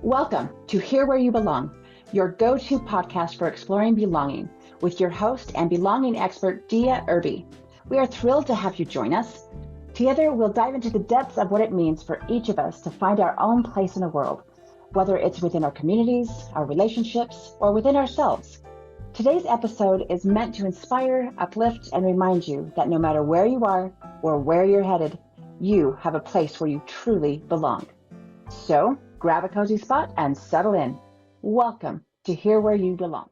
Welcome to Here Where You Belong, your go-to podcast for exploring belonging with your host and belonging expert, Dea Irby. We are thrilled to have you join us. Together, we'll dive into the depths of what it means for each of us to find our own place in the world, whether it's within our communities, our relationships, or within ourselves. Today's episode is meant to inspire, uplift, and remind you that no matter where you are or where you're headed, you have a place where you truly belong. So grab a cozy spot and settle in. Welcome to Here Where You Belong.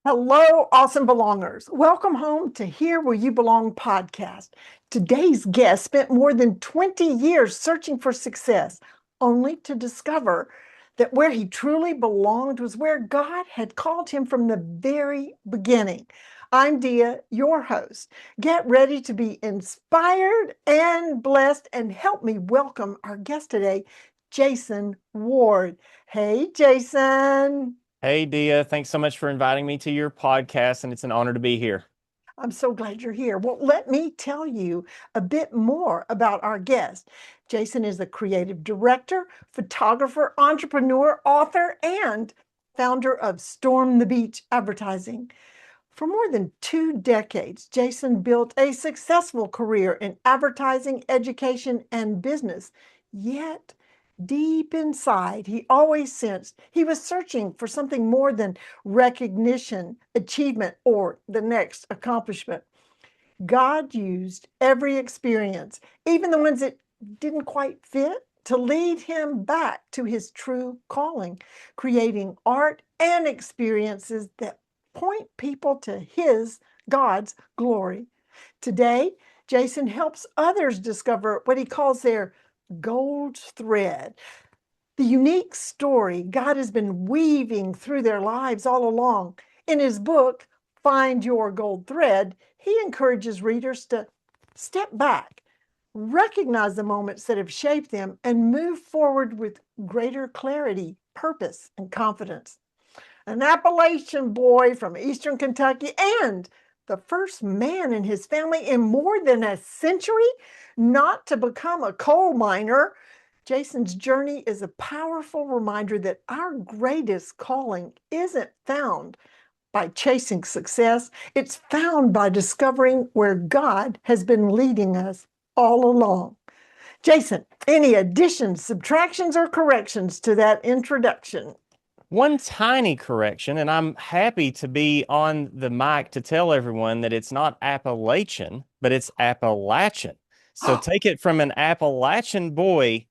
Hello, awesome belongers. Welcome home to Here Where You Belong podcast. Today's guest spent more than 20 years searching for success, only to discover that where he truly belonged was where God had called him from the very beginning. I'm Dea, your host. Get ready to be inspired and blessed, and help me welcome our guest today, Jason Ward. Hey, Jason. Hey, Dea, thanks so much for inviting me to your podcast, and it's an honor to be here. I'm so glad you're here. Well, let me tell you a bit more about our guest. Jason is the creative director, photographer, entrepreneur, author, and founder of Storm the Beach Advertising. For more than 2 decades, Jason built a successful career in advertising, education, and business. Yet, deep inside, he always sensed he was searching for something more than recognition, achievement, or the next accomplishment. God used every experience, even the ones that didn't quite fit, to lead him back to his true calling, creating art and experiences that point people to God's glory. Today, Jason helps others discover what he calls their gold thread, the unique story God has been weaving through their lives all along. In his book, Find Your Gold Thread, he encourages readers to step back, recognize the moments that have shaped them, and move forward with greater clarity, purpose, and confidence. An Appalachian boy from Eastern Kentucky and the first man in his family in more than a century not to become a coal miner, Jason's journey is a powerful reminder that our greatest calling isn't found by chasing success. It's found by discovering where God has been leading us all along. Jason, any additions, subtractions, or corrections to that introduction? One tiny correction, and I'm happy to be on the mic to tell everyone that it's not Appalachian, but it's Appalachian. So take it from an Appalachian boy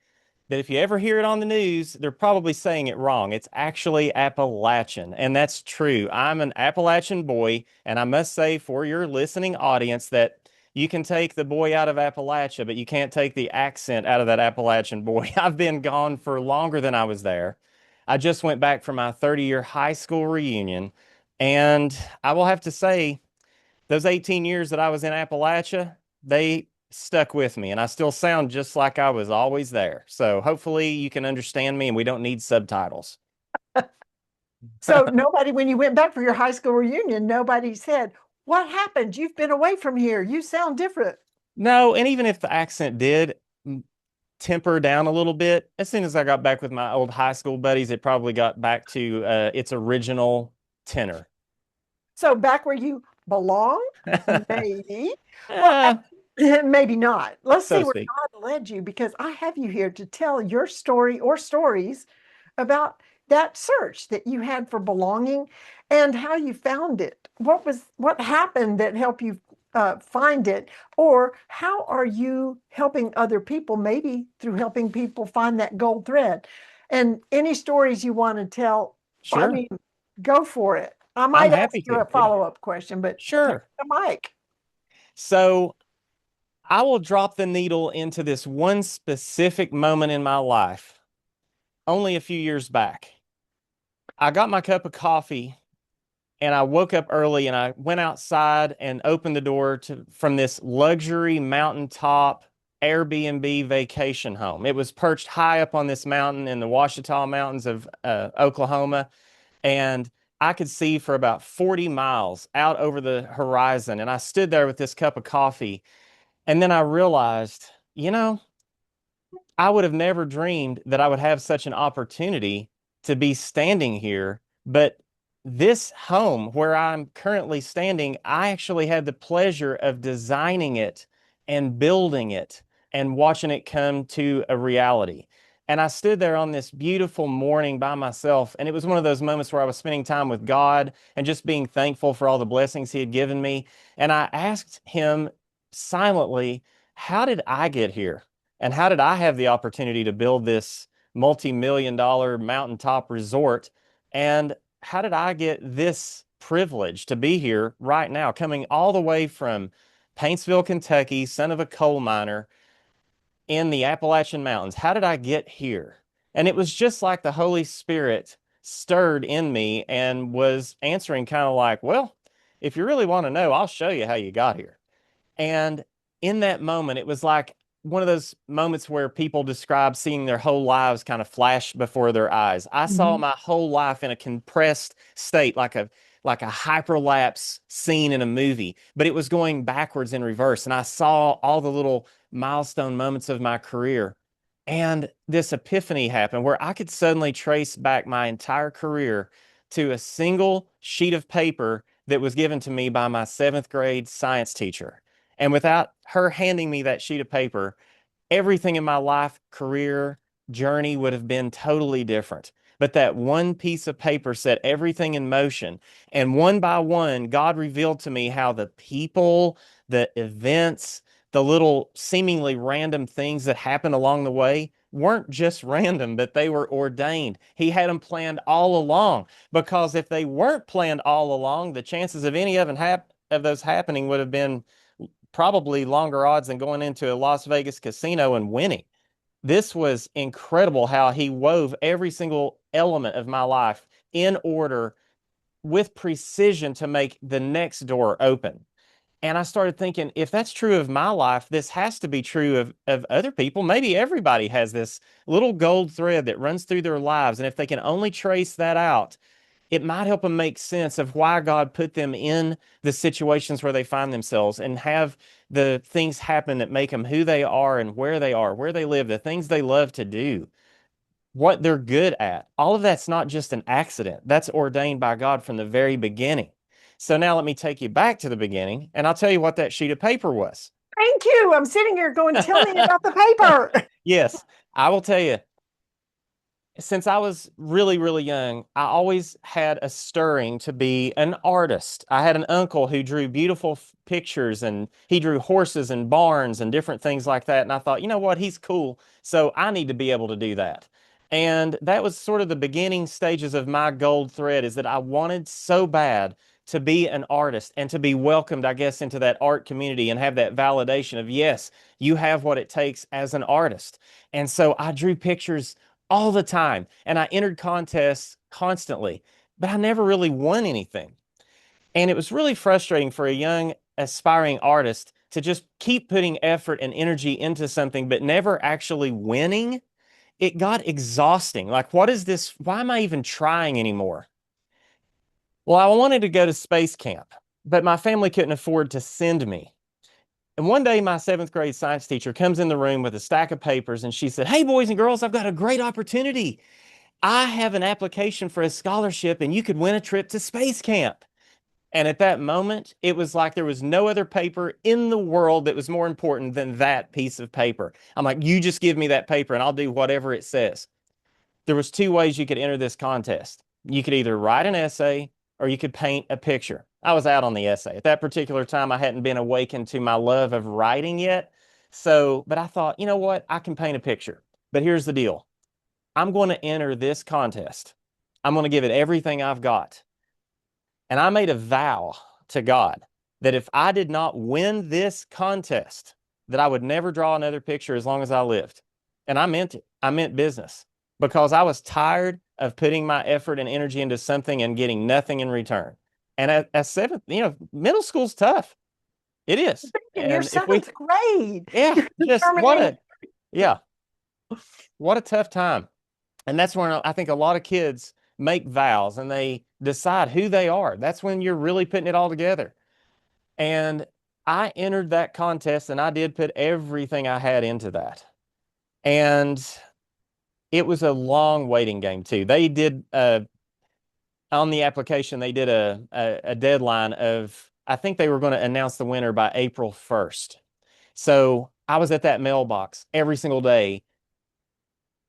that if you ever hear it on the news, they're probably saying it wrong. It's actually Appalachian, and that's true. I'm an Appalachian boy, and I must say for your listening audience that you can take the boy out of Appalachia, but you can't take the accent out of that Appalachian boy. I've been gone for longer than I was there. I just went back for my 30-year high school reunion, and I will have to say, those 18 years that I was in Appalachia, they stuck with me, and I still sound just like I was always there. So hopefully you can understand me, and we don't need subtitles. So nobody, when you went back for your high school reunion, nobody said, "What happened? You've been away from here. You sound different." No, and even if the accent did temper down a little bit, as soon as I got back with my old high school buddies, it probably got back to its original tenor. So back where you belong, maybe. Well, maybe not. Let's see where God led you, because I have you here to tell your story or stories about that search that you had for belonging and how you found it. What happened that helped you find it, or how are you helping other people, maybe through helping people find that gold thread? And any stories you want to tell, sure. I mean, go for it. I might ask you a follow-up question, but sure. The mic. So I will drop the needle into this one specific moment in my life, only a few years back. I got my cup of coffee and I woke up early and I went outside and opened the door from this luxury mountaintop Airbnb vacation home. It was perched high up on this mountain in the Ouachita Mountains of Oklahoma, and I could see for about 40 miles out over the horizon. And I stood there with this cup of coffee, and then I realized, I would have never dreamed that I would have such an opportunity to be standing here. But this home where I'm currently standing, I actually had the pleasure of designing it and building it and watching it come to a reality. And I stood there on this beautiful morning by myself, and it was one of those moments where I was spending time with God and just being thankful for all the blessings He had given me. And I asked Him silently, how did I get here? And how did I have the opportunity to build this multi-million-dollar mountaintop resort? And how did I get this privilege to be here right now, coming all the way from Paintsville, Kentucky, son of a coal miner in the Appalachian Mountains? How did I get here? And it was just like the Holy Spirit stirred in me and was answering kind of like, well, if you really want to know, I'll show you how you got here. And in that moment, it was like one of those moments where people describe seeing their whole lives kind of flash before their eyes. I saw my whole life in a compressed state, like a hyperlapse scene in a movie, but it was going backwards in reverse. And I saw all the little milestone moments of my career. And this epiphany happened where I could suddenly trace back my entire career to a single sheet of paper that was given to me by my seventh grade science teacher. And without her handing me that sheet of paper, everything in my life, career, journey would have been totally different. But that one piece of paper set everything in motion. And one by one, God revealed to me how the people, the events, the little seemingly random things that happened along the way weren't just random, but they were ordained. He had them planned all along, because if they weren't planned all along, the chances of any of those happening would have been probably longer odds than going into a Las Vegas casino and winning. This was incredible how He wove every single element of my life in order with precision to make the next door open. And I started thinking, if that's true of my life, this has to be true of other people. Maybe everybody has this little gold thread that runs through their lives. And if they can only trace that out, it might help them make sense of why God put them in the situations where they find themselves, and have the things happen that make them who they are and where they live, the things they love to do, what they're good at. All of that's not just an accident. That's ordained by God from the very beginning. So now let me take you back to the beginning, and I'll tell you what that sheet of paper was. Thank you. I'm sitting here going, tell me about the paper. Yes, I will tell you. Since I was really, really young, I always had a stirring to be an artist. I had an uncle who drew beautiful pictures, and he drew horses and barns and different things like that. And I thought, you know what, he's cool, so I need to be able to do that. And that was sort of the beginning stages of my gold thread, is that I wanted so bad to be an artist and to be welcomed, I guess, into that art community and have that validation of, yes, you have what it takes as an artist. And so I drew pictures all the time, and I entered contests constantly, but I never really won anything. And it was really frustrating for a young aspiring artist to just keep putting effort and energy into something but never actually winning. It got exhausting. Like, what is this? Why am I even trying anymore? Well, I wanted to go to space camp, but my family couldn't afford to send me. And one day, my seventh grade science teacher comes in the room with a stack of papers, and she said, "Hey, boys and girls, I've got a great opportunity. I have an application for a scholarship, and you could win a trip to space camp." And at that moment, it was like there was no other paper in the world that was more important than that piece of paper. I'm like, you just give me that paper, and I'll do whatever it says. There was two ways you could enter this contest. You could either write an essay or you could paint a picture. I was out on the essay. At that particular time, I hadn't been awakened to my love of writing yet. But I thought, you know what? I can paint a picture. But here's the deal. I'm going to enter this contest. I'm going to give it everything I've got. And I made a vow to God that if I did not win this contest, that I would never draw another picture as long as I lived. And I meant it. I meant business, because I was tired of putting my effort and energy into something and getting nothing in return. And at seventh, middle school's tough. It is. In your seventh grade. Yeah, just what a tough time. And that's when I think a lot of kids make vows and they decide who they are. That's when you're really putting it all together. And I entered that contest, and I did put everything I had into that. And it was a long waiting game too. They did on the application, they did a deadline of, I think they were going to announce the winner by April 1st. So I was at that mailbox every single day.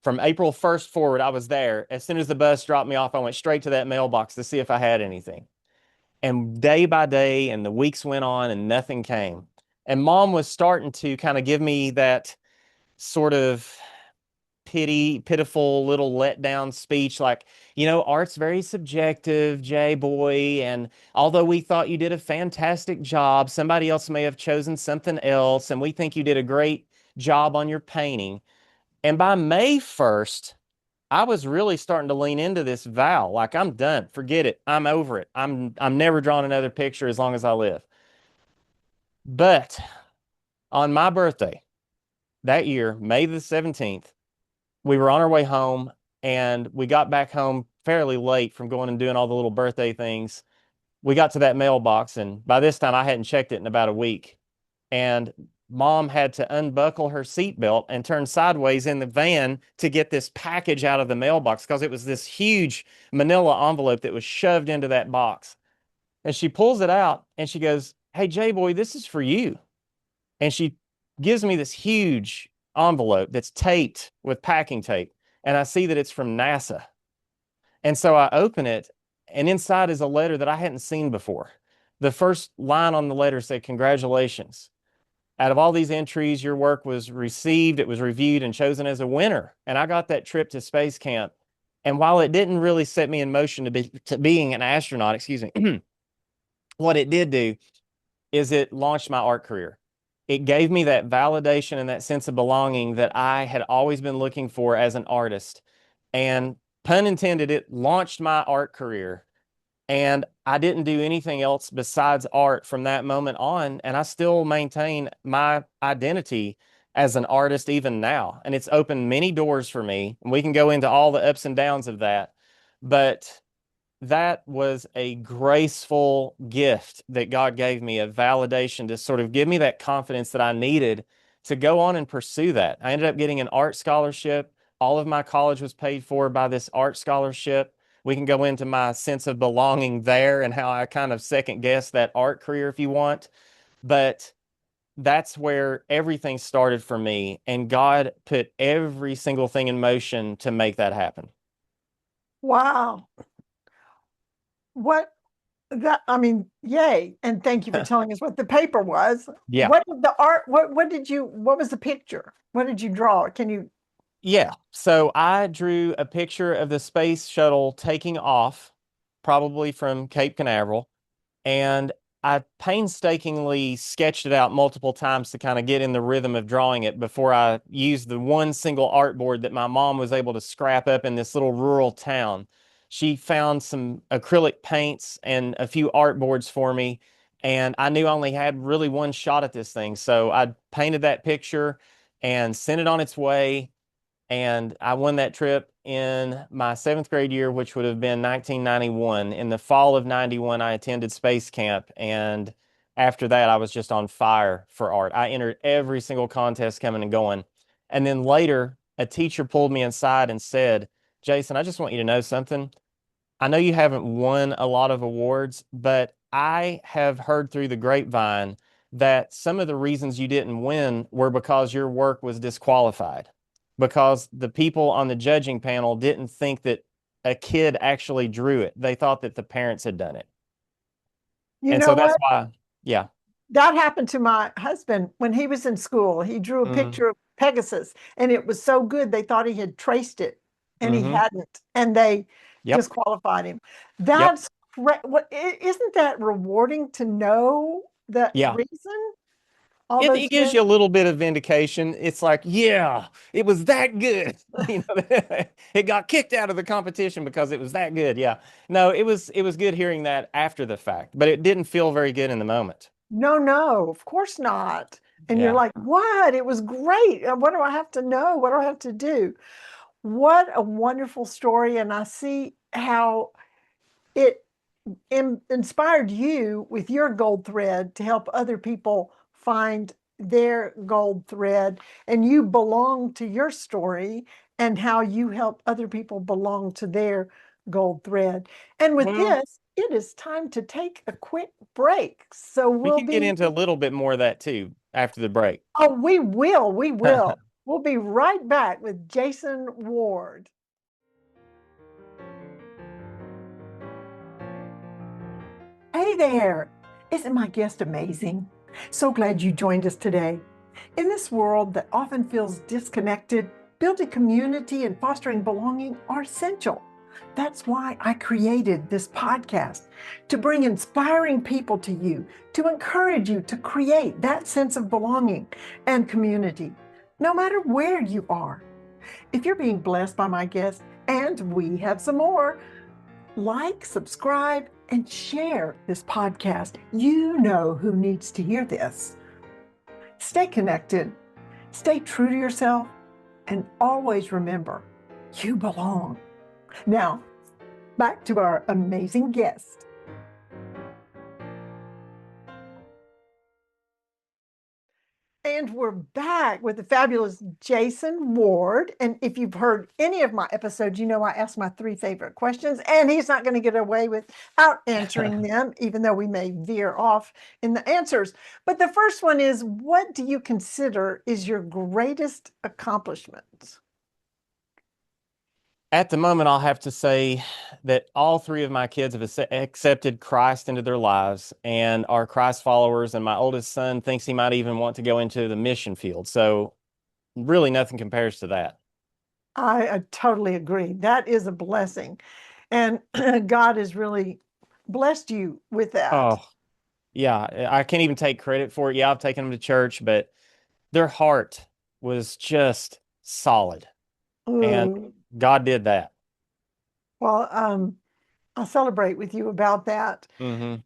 From April 1st forward, I was there. As soon as the bus dropped me off, I went straight to that mailbox to see if I had anything. And day by day, and the weeks went on and nothing came. And mom was starting to kind of give me that sort of pitiful little letdown speech like, art's very subjective, Jay boy. And although we thought you did a fantastic job, somebody else may have chosen something else. And we think you did a great job on your painting. And by May 1st, I was really starting to lean into this vow. Like, I'm done. Forget it. I'm over it. I'm never drawing another picture as long as I live. But on my birthday that year, May the 17th, we were on our way home and we got back home fairly late from going and doing all the little birthday things. We got to that mailbox, and by this time I hadn't checked it in about a week. And mom had to unbuckle her seatbelt and turn sideways in the van to get this package out of the mailbox because it was this huge manila envelope that was shoved into that box. And she pulls it out and she goes, "Hey, Jay boy, this is for you." And she gives me this huge envelope that's taped with packing tape. And I see that it's from NASA. And so I open it, and inside is a letter that I hadn't seen before. The first line on the letter said, "Congratulations. Out of all these entries, your work was received, it was reviewed, and chosen as a winner." And I got that trip to space camp. And while it didn't really set me in motion to being an astronaut, excuse me, what it did do is it launched my art career. It gave me that validation and that sense of belonging that I had always been looking for as an artist. And pun intended, it launched my art career. And I didn't do anything else besides art from that moment on. And I still maintain my identity as an artist even now. And it's opened many doors for me. And we can go into all the ups and downs of that. But that was a graceful gift that God gave me, a validation to sort of give me that confidence that I needed to go on and pursue that. I ended up getting an art scholarship. All of my college was paid for by this art scholarship. We can go into my sense of belonging there and how I kind of second guessed that art career if you want. But that's where everything started for me. And God put every single thing in motion to make that happen. Wow. What that, I mean, yay. And thank you for telling us what the paper was. Yeah. What did the art, what what was the picture? What did you draw? Can you? Yeah. So I drew a picture of the space shuttle taking off, probably from Cape Canaveral, and I painstakingly sketched it out multiple times to kind of get in the rhythm of drawing it before I used the one single artboard that my mom was able to scrap up in this little rural town. She found some acrylic paints and a few artboards for me, and I knew I only had really one shot at this thing. So I painted that picture and sent it on its way. And I won that trip in my seventh grade year, which would have been 1991. In the fall of 91, I attended space camp. And after that, I was just on fire for art. I entered every single contest coming and going. And then later, a teacher pulled me inside and said, "Jason, I just want you to know something. I know you haven't won a lot of awards, but I have heard through the grapevine that some of the reasons you didn't win were because your work was disqualified, because the people on the judging panel didn't think that a kid actually drew it. They thought that the parents had done it." You And know so that's what? why, yeah. That happened to my husband when he was in school. He drew a Mm-hmm. picture of Pegasus, and it was so good they thought he had traced it, and he Mm-hmm. hadn't, and they Yep. disqualified him. Yep. That's what isn't that rewarding to know the Yeah. reason all It those gives years? you a little bit of vindication. It's like, yeah, it was that good. It got kicked out of the competition because it was that good. Yeah. No, it was good hearing that after the fact, but it didn't feel very good in the moment. No, no, of course not. And you're Yeah. like, what? It was great. What do I have to know? What do I have to do? What a wonderful story. And I see how it inspired you with your gold thread to help other people find their gold thread, and you belong to your story and how you help other people belong to their gold thread. And with Well, this, it is time to take a quick break. So we we'll can get be, into a little bit more of that too after the break. oh, we will, we will. We'll be right back with Jason Ward. Hey there! Isn't my guest amazing? So glad you joined us today. In this world that often feels disconnected, building community and fostering belonging are essential. That's why I created this podcast, to bring inspiring people to you, to encourage you to create that sense of belonging and community, no matter where you are. If you're being blessed by my guest, and we have some more, like, subscribe, and share this podcast. You know who needs to hear this. Stay connected, stay true to yourself, and always remember, you belong. Now, back to our amazing guest. And we're back with the fabulous Jason Ward. And if you've heard any of my episodes, you know I ask my 3 favorite questions, and he's not going to get away without answering them, even though we may veer off in the answers. But the first one is, what do you consider is your greatest accomplishment? At the moment, I'll have to say that all 3 of my kids have accepted Christ into their lives and are Christ followers. And my oldest son thinks he might even want to go into the mission field. So really nothing compares to that. I totally agree. That is a blessing. And God has really blessed you with that. Oh, yeah. I can't even take credit for it. Yeah, I've taken them to church, but their heart was just solid. And Ooh. God did that. Well, I'll celebrate with you about that. Mm-hmm.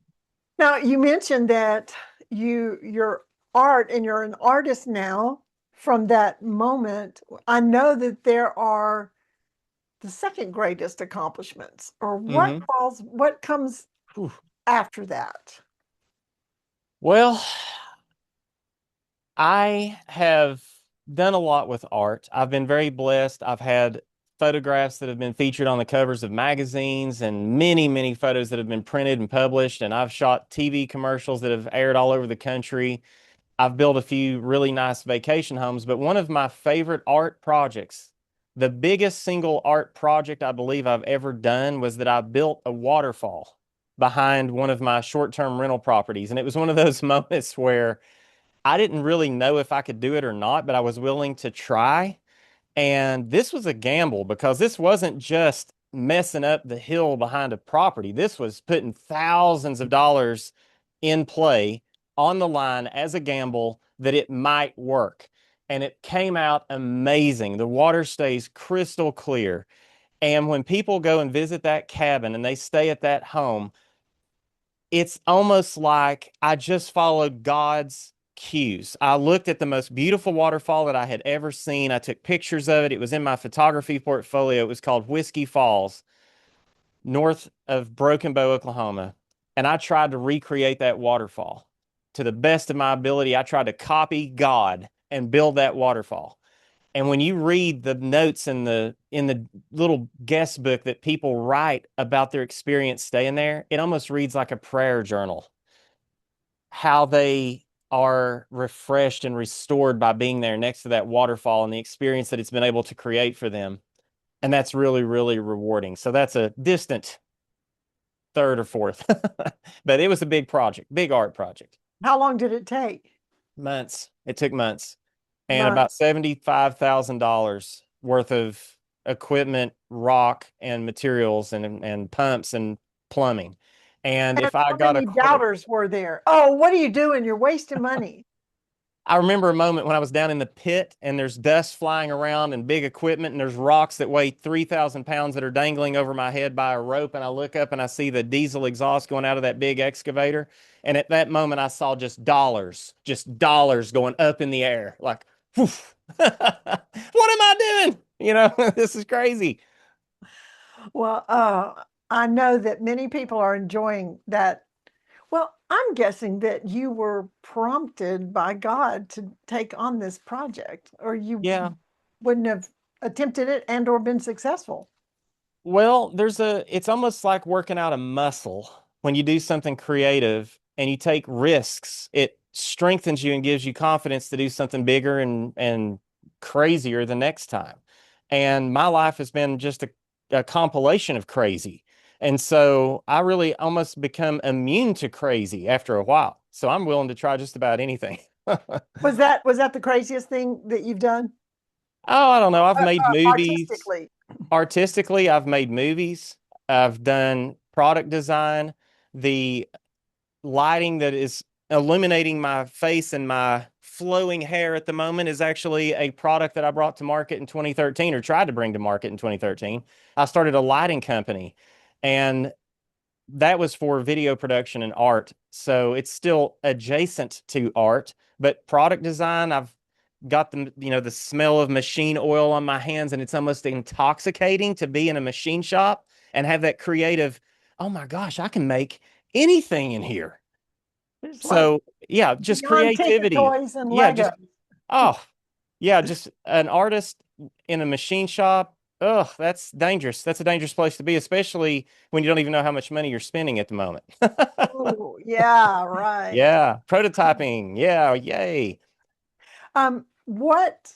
Now, you mentioned that your art, and you're an artist now from that moment. I know that there are the second greatest accomplishments, or what comes Whew. after that? Well, I have done a lot with art. I've been very blessed. I've had photographs that have been featured on the covers of magazines and many, many photos that have been printed and published. And I've shot TV commercials that have aired all over the country. I've built a few really nice vacation homes, but one of my favorite art projects, the biggest single art project I believe I've ever done, was that I built a waterfall behind one of my short-term rental properties. And it was one of those moments where I didn't really know if I could do it or not, but I was willing to try. And this was a gamble because this wasn't just messing up the hill behind a property. This was putting thousands of dollars in play on the line as a gamble that it might work. And it came out amazing. The water stays crystal clear. And when people go and visit that cabin and they stay at that home, it's almost like I just followed God's cues. I looked at the most beautiful waterfall that I had ever seen. I took pictures of it. It was in my photography portfolio. It was called Whiskey Falls, north of Broken Bow, Oklahoma. And I tried to recreate that waterfall to the best of my ability. I tried to copy God and build that waterfall. And when you read the notes in the little guest book that people write about their experience staying there, it almost reads like a prayer journal. How they are refreshed and restored by being there next to that waterfall and the experience that it's been able to create for them. And that's really, really rewarding. So that's a distant third or fourth. But it was a big project, big art project. How long did it take? Months. It took months. And about Months. $75,000 worth of equipment, rock, and materials, and pumps and plumbing. And And if I how got a many quote, doubters were there? Oh, what are you doing? You're wasting money. I remember a moment when I was down in the pit and there's dust flying around and big equipment and there's rocks that weigh 3,000 pounds that are dangling over my head by a rope. And I look up and I see the diesel exhaust going out of that big excavator. And at that moment, I saw just dollars going up in the air. Like, woof. What am I doing? You know, this is crazy. Well, I know that many people are enjoying that Well, I'm guessing that you were prompted by God to take on this project, or you Yeah. wouldn't have attempted it and or been successful. Well, it's almost like working out a muscle when you do something creative and you take risks. It strengthens you and gives you confidence to do something bigger and crazier the next time. And my life has been just a compilation of crazy. And so I really almost become immune to crazy after a while. So I'm willing to try just about anything. Was that the craziest thing that you've done? Oh, I don't know. I've made movies. Artistically. Artistically, I've made movies. I've done product design. The lighting that is illuminating my face and my flowing hair at the moment is actually a product that I brought to market in 2013 or tried to bring to market in 2013. I started a lighting company and that was for video production and art. So it's still adjacent to art, but product design, I've got the smell of machine oil on my hands, and it's almost intoxicating to be in a machine shop and have that creative, oh my gosh, I can make anything in here. It's like So yeah, just beyond Tinker creativity. Toys and Yeah, Lego. just oh yeah, just an artist in a machine shop. Ugh, that's dangerous. That's a dangerous place to be, especially when you don't even know how much money you're spending at the moment. Oh, yeah, right. Yeah, prototyping. Yeah, yay. What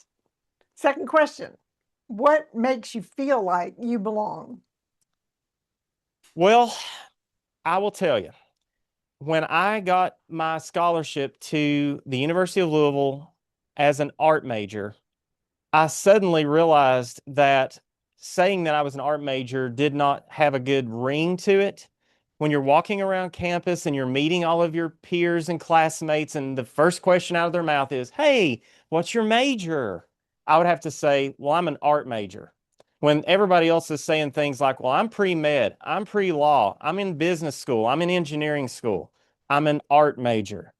second question? What makes you feel like you belong? Well, I will tell you, when I got my scholarship to the University of Louisville as an art major, I suddenly realized that saying that I was an art major did not have a good ring to it. When you're walking around campus and you're meeting all of your peers and classmates, and the first question out of their mouth is, "Hey, what's your major?" I would have to say, "Well, I'm an art major." When everybody else is saying things like, "Well, I'm pre-med, I'm pre-law, I'm in business school, I'm in engineering school, I'm an art major."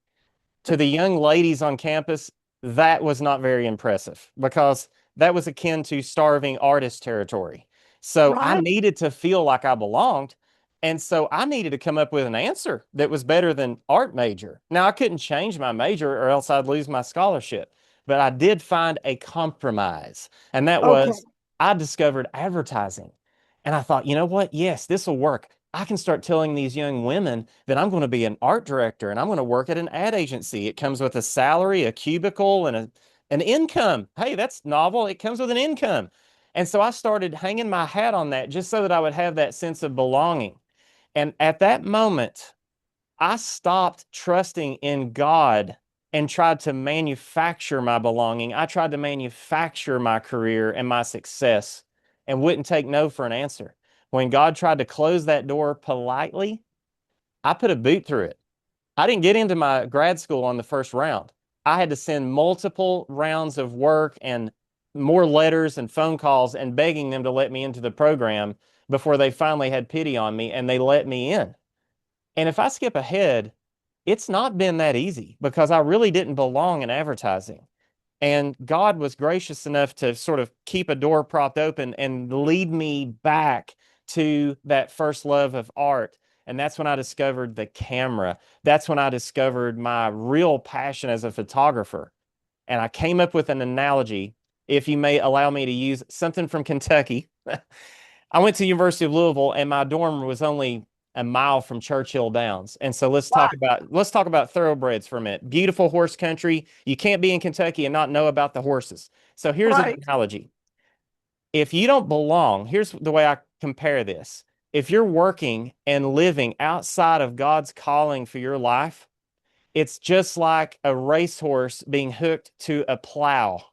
To the young ladies on campus, that was not very impressive because that was akin to starving artist territory. So I Right? needed to feel like I belonged. And so I needed to come up with an answer that was better than art major. Now, I couldn't change my major or else I'd lose my scholarship, but I did find a compromise. And that Okay. was I discovered advertising. And I thought, you know what? Yes, this will work. I can start telling these young women that I'm going to be an art director and I'm going to work at an ad agency. It comes with a salary, a cubicle, and an income. Hey, that's novel. It comes with an income. And so I started hanging my hat on that just so that I would have that sense of belonging. And at that moment, I stopped trusting in God and tried to manufacture my belonging. I tried to manufacture my career and my success and wouldn't take no for an answer. When God tried to close that door politely, I put a boot through it. I didn't get into my grad school on the first round. I had to send multiple rounds of work and more letters and phone calls and begging them to let me into the program before they finally had pity on me and they let me in. And if I skip ahead, it's not been that easy because I really didn't belong in advertising. And God was gracious enough to sort of keep a door propped open and lead me back to that first love of art. And that's when I discovered the camera. That's when I discovered my real passion as a photographer. And I came up with an analogy, if you may allow me to use something from Kentucky. I went to the University of Louisville and my dorm was only a mile from Churchill Downs. And so let's talk about thoroughbreds for a minute. Beautiful horse country. You can't be in Kentucky and not know about the horses. So here's an Right. analogy. If you don't belong, here's the way I compare this. If you're working and living outside of God's calling for your life, it's just like a racehorse being hooked to a plow.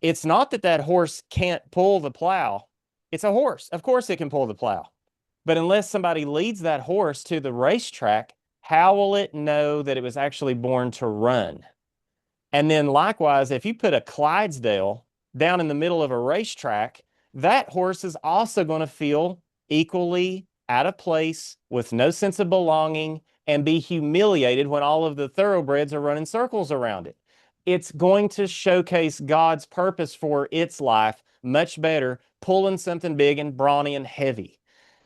It's not that that horse can't pull the plow. It's a horse. Of course it can pull the plow. But unless somebody leads that horse to the racetrack, how will it know that it was actually born to run? And then likewise, if you put a Clydesdale down in the middle of a racetrack, that horse is also going to feel equally out of place with no sense of belonging and be humiliated when all of the thoroughbreds are running circles around it. It's going to showcase God's purpose for its life much better, pulling something big and brawny and heavy.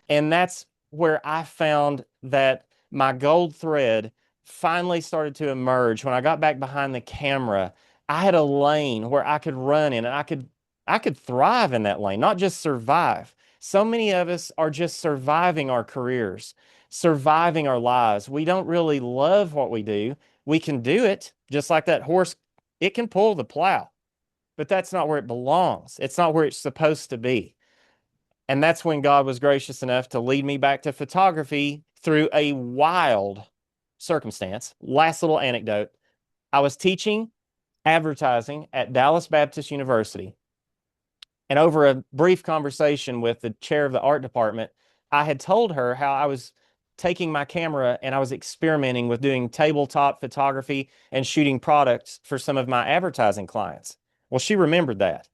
And that's where I found that my gold thread finally started to emerge. When I got back behind the camera, I had a lane where I could run in, and I could thrive in that lane, not just survive. So many of us are just surviving our careers, surviving our lives. We don't really love what we do. We can do it, just like that horse. It can pull the plow, but that's not where it belongs. It's not where it's supposed to be. And that's when God was gracious enough to lead me back to photography through a wild circumstance. Last little anecdote. I was teaching advertising at Dallas Baptist University. And over a brief conversation with the chair of the art department, I had told her how I was taking my camera and I was experimenting with doing tabletop photography and shooting products for some of my advertising clients. Well, she remembered that.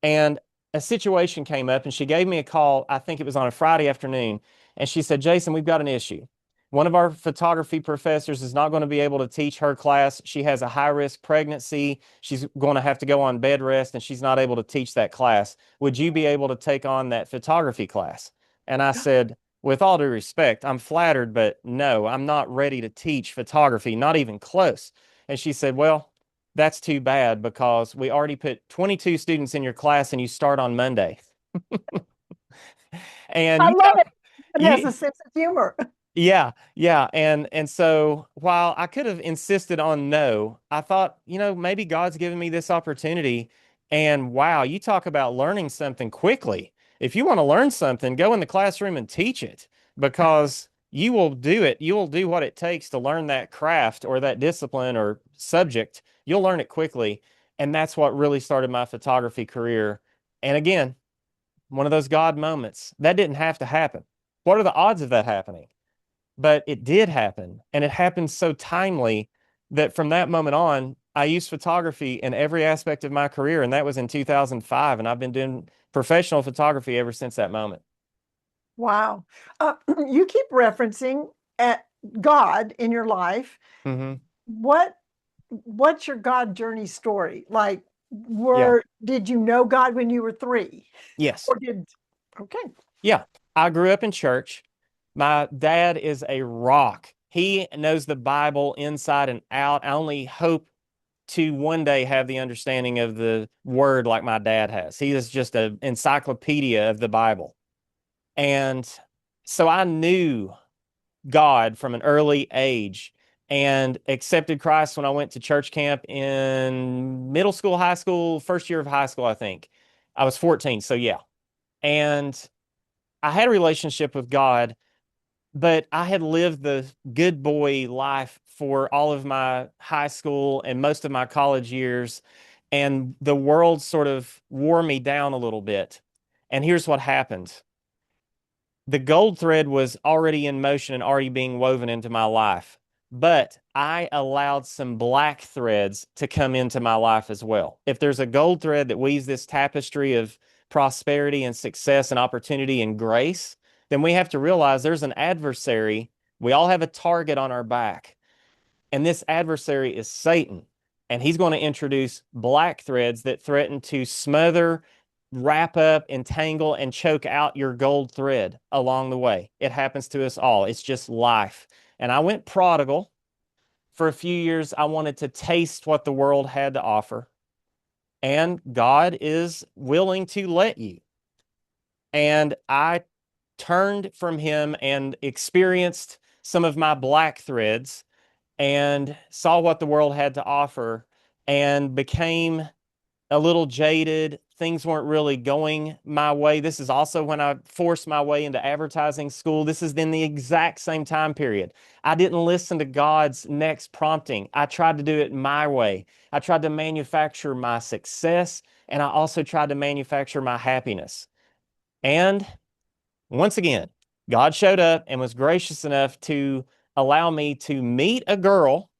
And a situation came up and she gave me a call. I think it was on a Friday afternoon. And she said, Jason, we've got an issue. One of our photography professors is not going to be able to teach her class. She has a high-risk pregnancy. She's going to have to go on bed rest, and she's not able to teach that class. Would you be able to take on that photography class? And I said, with all due respect, I'm flattered, but no, I'm not ready to teach photography, not even close. And she said, well, that's too bad because we already put 22 students in your class and you start on Monday. And I you love talk, it. It has you, a sense of humor. yeah, yeah. And so while I could have insisted on no, I thought, maybe God's given me this opportunity. And wow, you talk about learning something quickly. If you want to learn something, go in the classroom and teach it because you will do it. You will do what it takes to learn that craft or that discipline or subject. You'll learn it quickly. And that's what really started my photography career. And again, one of those God moments. That didn't have to happen. What are the odds of that happening? But it did happen. And it happened so timely that from that moment on, I used photography in every aspect of my career. And that was in 2005. And I've been doing professional photography ever since that moment. Wow. You keep referencing at God in your life. Mm-hmm. What's your God journey story? Like, Yeah. did you know God when you were 3? Yes. Or okay. Yeah. I grew up in church. My dad is a rock. He knows the Bible inside and out. I only hope to one day have the understanding of the word like my dad has. He is just an encyclopedia of the Bible. And so I knew God from an early age and accepted Christ when I went to church camp in middle school, high school, first year of high school, I think. I was 14, so yeah. And I had a relationship with God, but I had lived the good boy life for all of my high school and most of my college years, and the world sort of wore me down a little bit. And here's what happened. The gold thread was already in motion and already being woven into my life, but I allowed some black threads to come into my life as well. If there's a gold thread that weaves this tapestry of prosperity and success and opportunity and grace, then we have to realize there's an adversary. We all have a target on our back, and this adversary is Satan. And he's going to introduce black threads that threaten to smother, wrap up, entangle, and choke out your gold thread along the way. It happens to us all. It's just life. And I went prodigal. For a few years, I wanted to taste what the world had to offer. And God is willing to let you. And I turned from him and experienced some of my black threads and saw what the world had to offer and became a little jaded. Things weren't really going my way. This is also when I forced my way into advertising school. This is in the exact same time period. I didn't listen to God's next prompting. I tried to do it my way. I tried to manufacture my success, and I also tried to manufacture my happiness. And once again, God showed up and was gracious enough to allow me to meet a girl,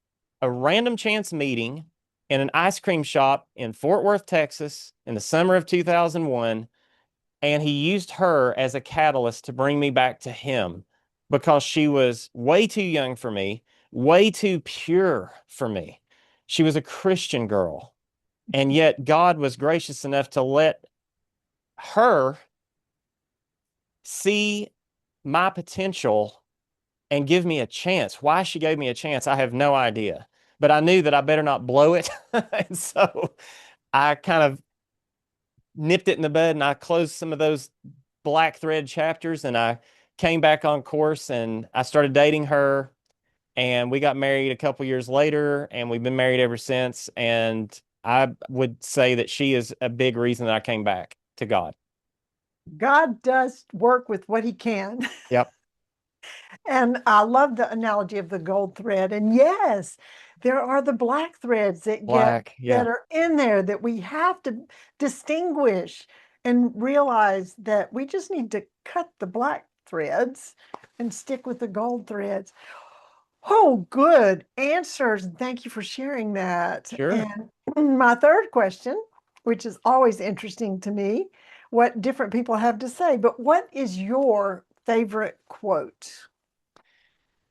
a random chance meeting in an ice cream shop in Fort Worth, Texas, in the summer of 2001. And he used her as a catalyst to bring me back to him because she was way too young for me, way too pure for me. She was a Christian girl. And yet God was gracious enough to let her see my potential and give me a chance. Why she gave me a chance, I have no idea. But I knew that I better not blow it. And so I kind of nipped it in the bud and I closed some of those black thread chapters and I came back on course and I started dating her and we got married a couple years later and we've been married ever since. And I would say that she is a big reason that I came back to God. God does work with what he can. Yep. And I love the analogy of the gold thread. And yes, there are the black threads that Black. Yeah. are in there that we have to distinguish and realize that we just need to cut the black threads and stick with the gold threads. Oh, good answers. Thank you for sharing that. Sure. And my third question, which is always interesting to me, what different people have to say, but what is your favorite quote?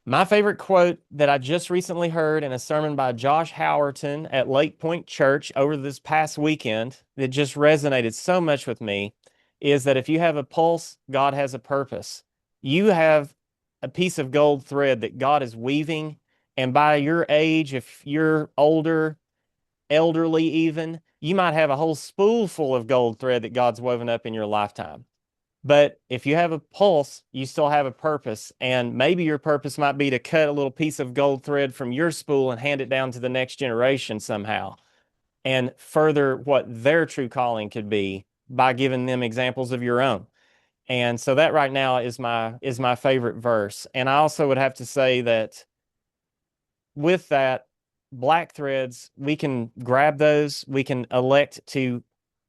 My favorite quote that I just recently heard in a sermon by Josh Howerton at Lake Point Church over this past weekend that just resonated so much with me is that if you have a pulse, God has a purpose. You have a piece of gold thread that God is weaving, and by your age, if you're older, elderly even, you might have a whole spool full of gold thread that God's woven up in your lifetime. But if you have a pulse, you still have a purpose. And maybe your purpose might be to cut a little piece of gold thread from your spool and hand it down to the next generation somehow and further what their true calling could be by giving them examples of your own. And so that right now is my favorite verse. And I also would have to say that with that, black threads, we can grab those, we can elect to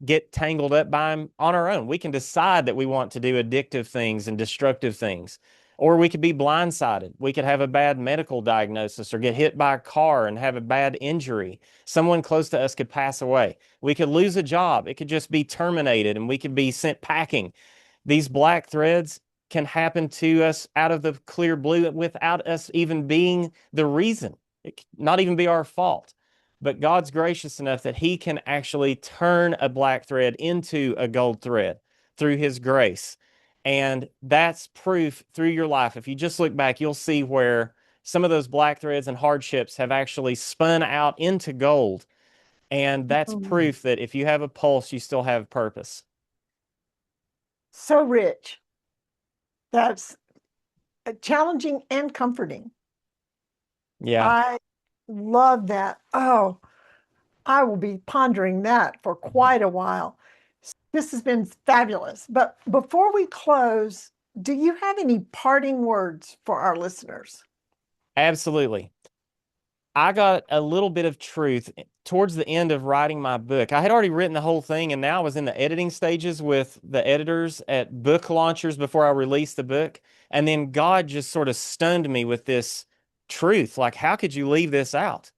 get tangled up by them on our own. We can decide that we want to do addictive things and destructive things. Or we could be blindsided. We could have a bad medical diagnosis or get hit by a car and have a bad injury. Someone close to us could pass away. We could lose a job. It could just be terminated and we could be sent packing. These black threads can happen to us out of the clear blue without us even being the reason. It not even be our fault. But God's gracious enough that he can actually turn a black thread into a gold thread through his grace. And that's proof through your life. If you just look back, you'll see where some of those black threads and hardships have actually spun out into gold. And that's proof that if you have a pulse, you still have purpose. So rich. That's challenging and comforting. Yeah. I love that. Oh, I will be pondering that for quite a while. This has been fabulous. But before we close, do you have any parting words for our listeners? Absolutely. I got a little bit of truth towards the end of writing my book. I had already written the whole thing, and now I was in the editing stages with the editors at book launchers before I released the book. And then God just sort of stunned me with this truth. Like, how could you leave this out?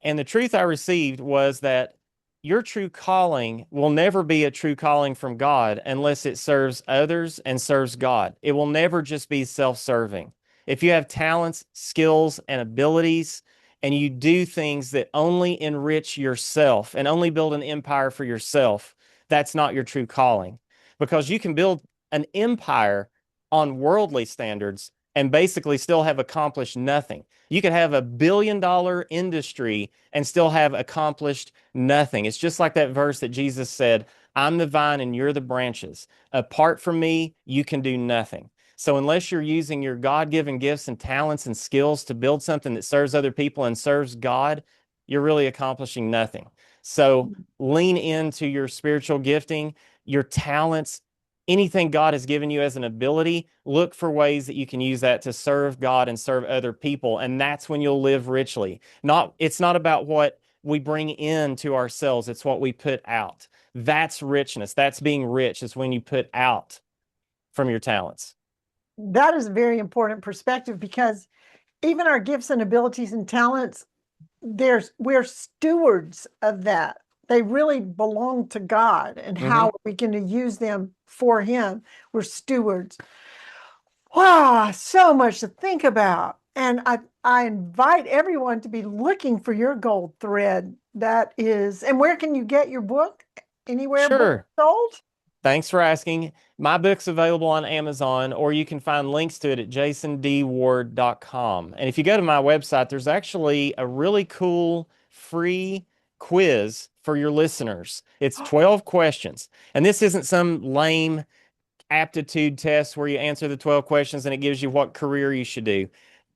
And the truth I received was that your true calling will never be a true calling from God unless it serves others and serves God. It will never just be self-serving. If you have talents, skills, and abilities, and you do things that only enrich yourself and only build an empire for yourself, that's not your true calling. Because you can build an empire on worldly standards and basically still have accomplished nothing. You could have $1 billion industry and still have accomplished nothing. It's just like that verse that Jesus said, I'm the vine and you're the branches. Apart from me, you can do nothing. So unless you're using your God-given gifts and talents and skills to build something that serves other people and serves God, you're really accomplishing nothing. So lean into your spiritual gifting, your talents, anything God has given you as an ability. Look for ways that you can use that to serve God and serve other people. And that's when you'll live richly. It's not about what we bring into ourselves. It's what we put out. That's richness. That's being rich. It's when you put out from your talents. That is a very important perspective because even our gifts and abilities and talents, we're stewards of that. They really belong to God, and how are we going to use them for him? We're stewards. Wow, so much to think about. And I invite everyone to be looking for your gold thread. That is, and where can you get your book? Anywhere book Sure. sold? Thanks for asking. My book's available on Amazon, or you can find links to it at jasondward.com. And if you go to my website, there's actually a really cool free quiz for your listeners. It's 12 questions. And this isn't some lame aptitude test where you answer the 12 questions and it gives you what career you should do.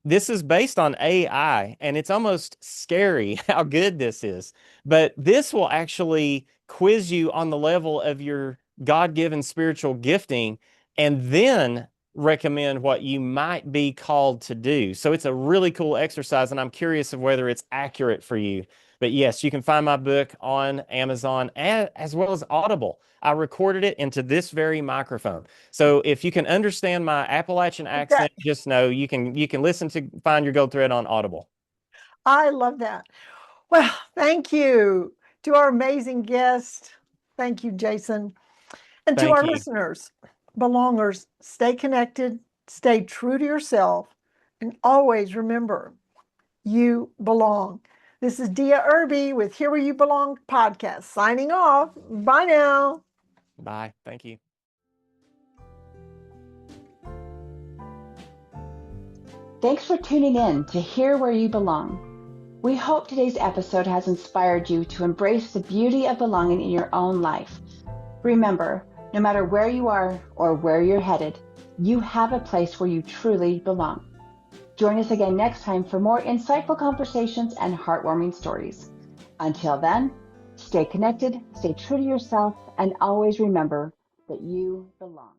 This is based on AI, and it's almost scary how good this is. But this will actually quiz you on the level of your God-given spiritual gifting and then recommend what you might be called to do. So it's a really cool exercise, and I'm curious of whether it's accurate for you. But yes, you can find my book on Amazon as well as Audible. I recorded it into this very microphone. So if you can understand my Appalachian accent, just know you can listen to Find Your Gold Thread on Audible. I love that. Well, thank you to our amazing guest. Thank you, Jason. And to our listeners, belongers, stay connected, stay true to yourself, and always remember, you belong. This is Dea Irby with Here Where You Belong podcast, signing off. Bye now. Bye. Thank you. Thanks for tuning in to Here Where You Belong. We hope today's episode has inspired you to embrace the beauty of belonging in your own life. Remember, no matter where you are or where you're headed, you have a place where you truly belong. Join us again next time for more insightful conversations and heartwarming stories. Until then, stay connected, stay true to yourself, and always remember that you belong.